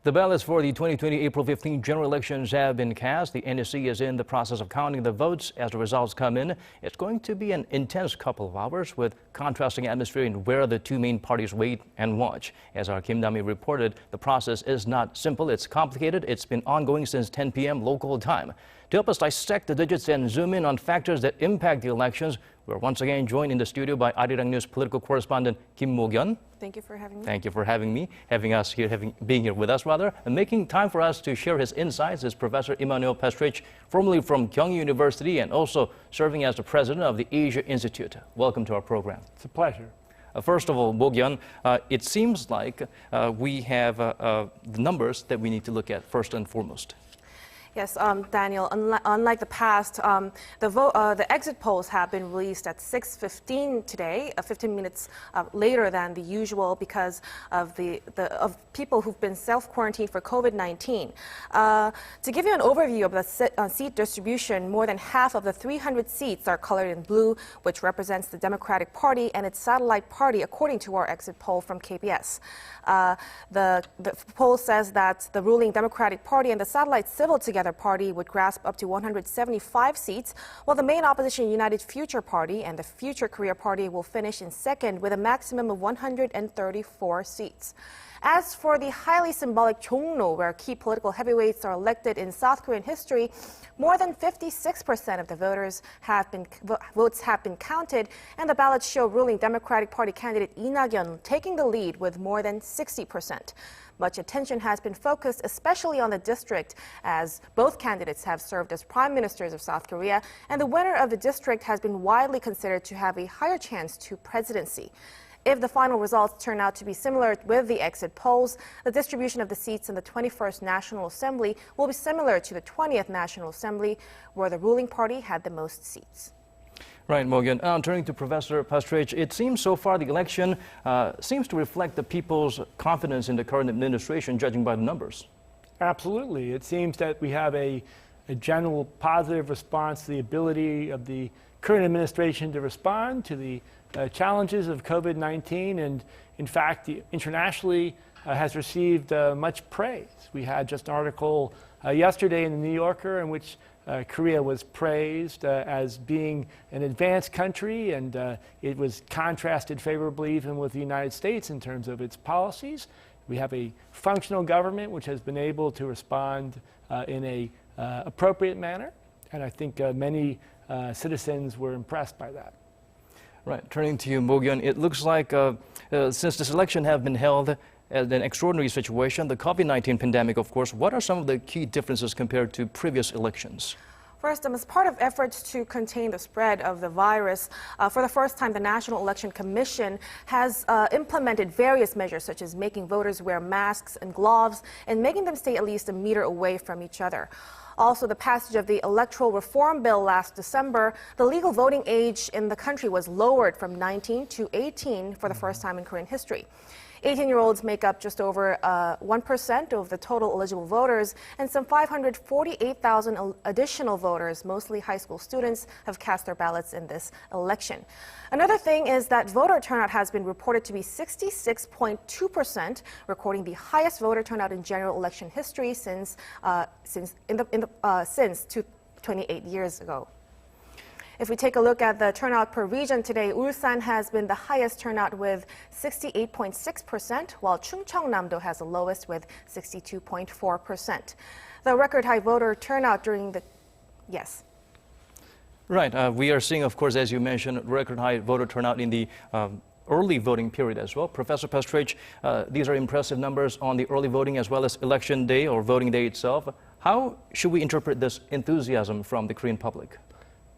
The ballots for the 2020 April 15 general elections have been cast. The NSC is in the process of counting the votes. As the results come in, it's going to be an intense couple of hours with contrasting atmosphere in where the two main parties wait and watch. As our Kim Dami reported, the process is not simple. It's complicated. It's been ongoing since 10 p.m. local time. To help us dissect the digits and zoom in on factors that impact the elections, we're once again joined in the studio by Arirang News political correspondent Kim Mok-yeon. Thank you for having me. Thank you for being here with us, and making time for us to share his insights is Professor Emmanuel Pastreich, formerly from Kyung Hee University and also serving as the president of the Asia Institute. Welcome to our program. It's a pleasure. First of all, Mok-yeon, it seems like we have the numbers that we need to look at first and foremost. Yes, Daniel, unlike the past, the exit polls have been released at 6:15 today, 15 minutes later than the usual because of of people who've been self-quarantined for COVID-19. To give you an overview of the seat distribution, more than half of the 300 seats are colored in blue, which represents the Democratic Party and its satellite party, according to our exit poll from KBS. The poll says that the ruling Democratic Party and the satellite Civil Together Party would grasp up to 175 seats, while the main opposition United Future Party and the Future Korea Party will finish in second with a maximum of 134 seats. As for the highly symbolic Jongno, where key political heavyweights are elected in South Korean history, more than 56% of the votes have been counted, and the ballots show ruling Democratic Party candidate Lee Nak-yeon taking the lead with more than 60%. Much attention has been focused especially on the district, as both candidates have served as prime ministers of South Korea, and the winner of the district has been widely considered to have a higher chance to presidency. If the final results turn out to be similar with the exit polls, the distribution of the seats in the 21st National Assembly will be similar to the 20th National Assembly, where the ruling party had the most seats. Right, Mok-yeon. Turning to Professor Pastreich, it seems so far the election seems to reflect the people's confidence in the current administration, judging by the numbers. Absolutely. It seems that we have a general positive response to the ability of the current administration to respond to the challenges of COVID-19, and in fact, internationally has received much praise. We had just an article yesterday in the New Yorker in which Korea was praised as being an advanced country, and it was contrasted favorably even with the United States in terms of its policies. We have a functional government which has been able to respond in a appropriate manner, and I think many citizens were impressed by that. Right. Turning to you, Mok-yeon, it looks like since this election have been held at an extraordinary situation, the COVID-19 pandemic, of course, what are some of the key differences compared to previous elections? First, as part of efforts to contain the spread of the virus, for the first time, the National Election Commission has implemented various measures, such as making voters wear masks and gloves and making them stay at least a meter away from each other. Also, the passage of the Electoral Reform Bill last December, the legal voting age in the country was lowered from 19 to 18 for the first time in Korean history. 18-year-olds make up just over 1% of the total eligible voters, and some 548,000 additional voters, mostly high school students, have cast their ballots in this election. Another thing is that voter turnout has been reported to be 66.2%, recording the highest voter turnout in general election history since 28 years ago. If we take a look at the turnout per region today, Ulsan has been the highest turnout with 68.6%, while Chungcheongnam-do has the lowest with 62.4%. The record high voter turnout during the... Yes. Right. We are seeing, of course, as you mentioned, record high voter turnout in the early voting period as well. Professor Pastreich, these are impressive numbers on the early voting as well as election day or voting day itself. How should we interpret this enthusiasm from the Korean public?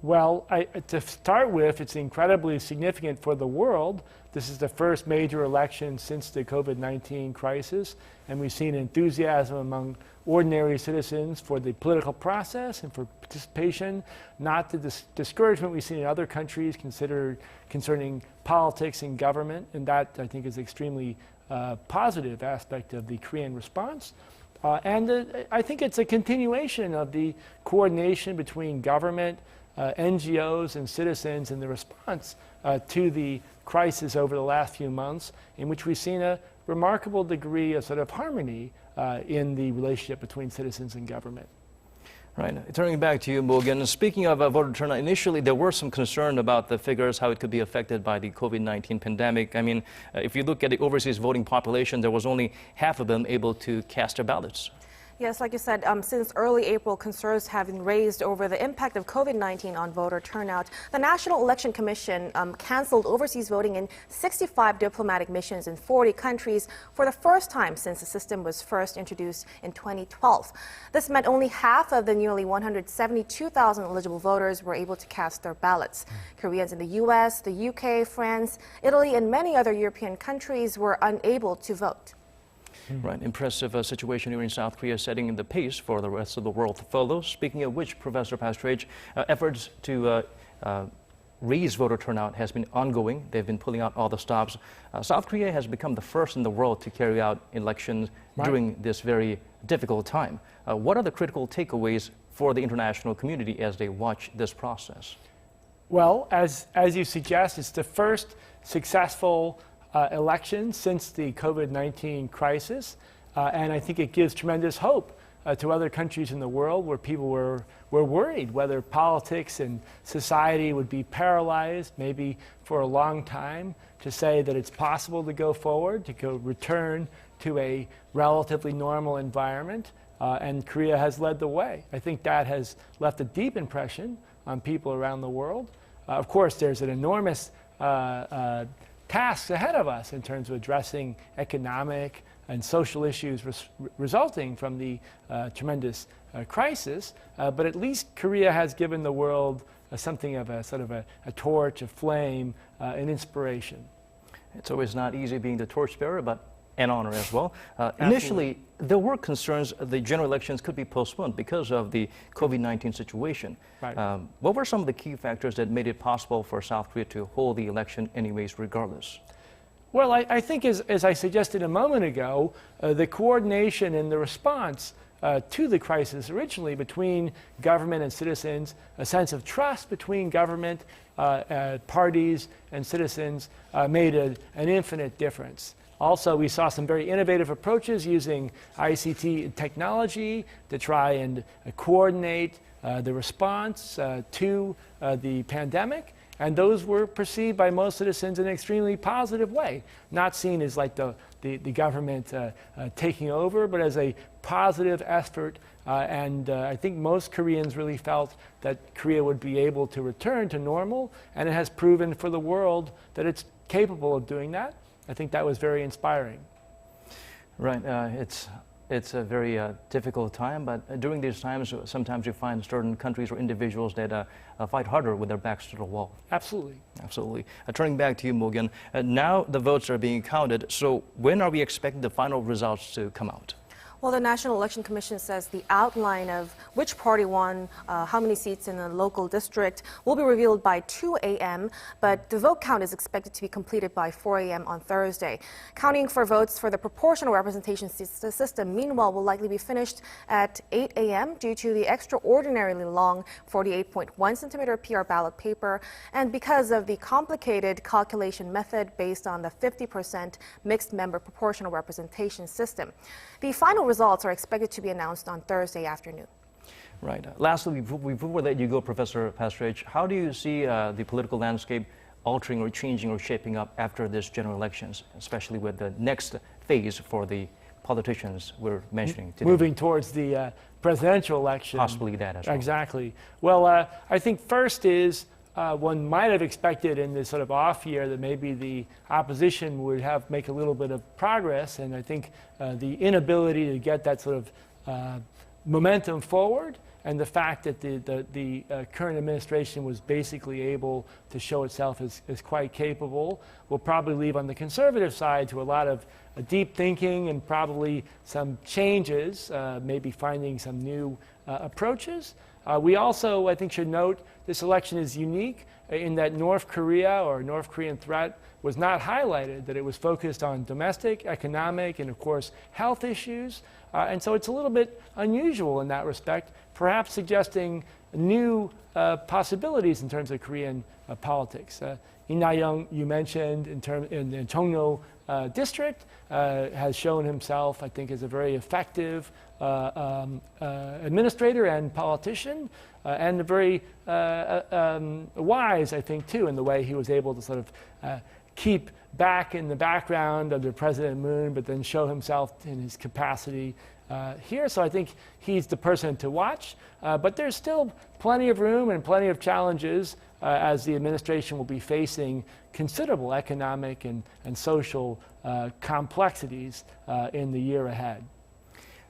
Well, to start with, it's incredibly significant for the world. This is the first major election since the COVID-19 crisis, and we've seen enthusiasm among ordinary citizens for the political process and for participation, not the discouragement we've seen in other countries concerning politics and government, and that, I think, is an extremely positive aspect of the Korean response. And I think it's a continuation of the coordination between government, NGOs and citizens in the response to the crisis over the last few months, in which we've seen a remarkable degree of sort of harmony in the relationship between citizens and government. Right. Turning back to you, Mok-yeon. Speaking of voter turnout, initially there were some concern about the figures, how it could be affected by the COVID-19 pandemic. I mean, if you look at the overseas voting population, there was only half of them able to cast their ballots. Yes, like you said, since early April, concerns have been raised over the impact of COVID-19 on voter turnout. The National Election Commission canceled overseas voting in 65 diplomatic missions in 40 countries for the first time since the system was first introduced in 2012. This meant only half of the nearly 172,000 eligible voters were able to cast their ballots. Koreans in the U.S., the U.K., France, Italy, and many other European countries were unable to vote. Right, impressive situation here in South Korea, setting the pace for the rest of the world to follow. Speaking of which, Professor Pastreich, efforts to raise voter turnout has been ongoing. They've been pulling out all the stops. South Korea has become the first in the world to carry out elections during this very difficult time. What are the critical takeaways for the international community as they watch this process? Well, as you suggest, it's the first successful election since the COVID-19 crisis, and I think it gives tremendous hope to other countries in the world where people were worried whether politics and society would be paralyzed maybe for a long time, to say that it's possible to go forward, to return to a relatively normal environment, and Korea has led the way. I think that has left a deep impression on people around the world. Of course, there's an enormous tasks ahead of us in terms of addressing economic and social issues resulting from the tremendous crisis, but at least Korea has given the world something of a sort of a torch, a flame, an inspiration. It's always not easy being the torchbearer, but an honor as well. Initially, there were concerns the general elections could be postponed because of the COVID-19 situation. Right. What were some of the key factors that made it possible for South Korea to hold the election anyways, regardless? Well, I think as I suggested a moment ago, the coordination and the response to the crisis originally between government and citizens, a sense of trust between government, parties, and citizens made an infinite difference. Also, we saw some very innovative approaches using ICT technology to try and coordinate the response to the pandemic. And those were perceived by most citizens in an extremely positive way, not seen as like the government taking over, but as a positive effort. And I think most Koreans really felt that Korea would be able to return to normal, and it has proven for the world that it's capable of doing that. I think that was very inspiring. Right. It's a very difficult time, but during these times, sometimes you find certain countries or individuals that fight harder with their backs to the wall. Absolutely. Absolutely. Turning back to you, Mok-yeon, now the votes are being counted. So when are we expecting the final results to come out? Well, the National Election Commission says the outline of which party won how many seats in the local district will be revealed by 2 a.m., but the vote count is expected to be completed by 4 a.m. on Thursday. Counting for votes for the proportional representation system, meanwhile, will likely be finished at 8 a.m. due to the extraordinarily long 48.1 centimeter PR ballot paper and because of the complicated calculation method based on the 50% mixed member proportional representation system. The final results are expected to be announced on Thursday afternoon. Right. Lastly, before we let you go, Professor Pastreich, how do you see the political landscape altering or changing or shaping up after this general elections, especially with the next phase for the politicians we're mentioning today? Moving towards the presidential election. Possibly that as well. Exactly. Well, I think first is one might have expected in this sort of off year that maybe the opposition would make a little bit of progress, and I think the inability to get that sort of momentum forward and the fact that the current administration was basically able to show itself as quite capable will probably leave on the conservative side to a lot of deep thinking and probably some changes, maybe finding some new approaches. We also, I think, should note this election is unique in that North Korea or North Korean threat was not highlighted, that it was focused on domestic, economic, and of course, health issues. And so it's a little bit unusual in that respect, perhaps suggesting new possibilities in terms of Korean politics. In Na-young, you mentioned, in Chongno, district, has shown himself, I think, as a very effective administrator and politician, and very wise, I think, too, in the way he was able to sort of keep back in the background under President Moon, but then show himself in his capacity here. So I think he's the person to watch. But there's still plenty of room and plenty of challenges as the administration will be facing considerable economic and social complexities in the year ahead.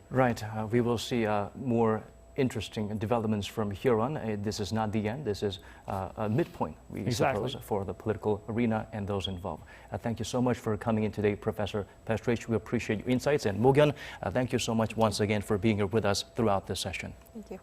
Right. We will see more interesting developments from here on. This is not the end. This is a midpoint, we suppose, for the political arena and those involved. Thank you so much for coming in today, Professor Pastreich. We appreciate your insights. And Mok-yeon, thank you so much once again for being here with us throughout this session. Thank you.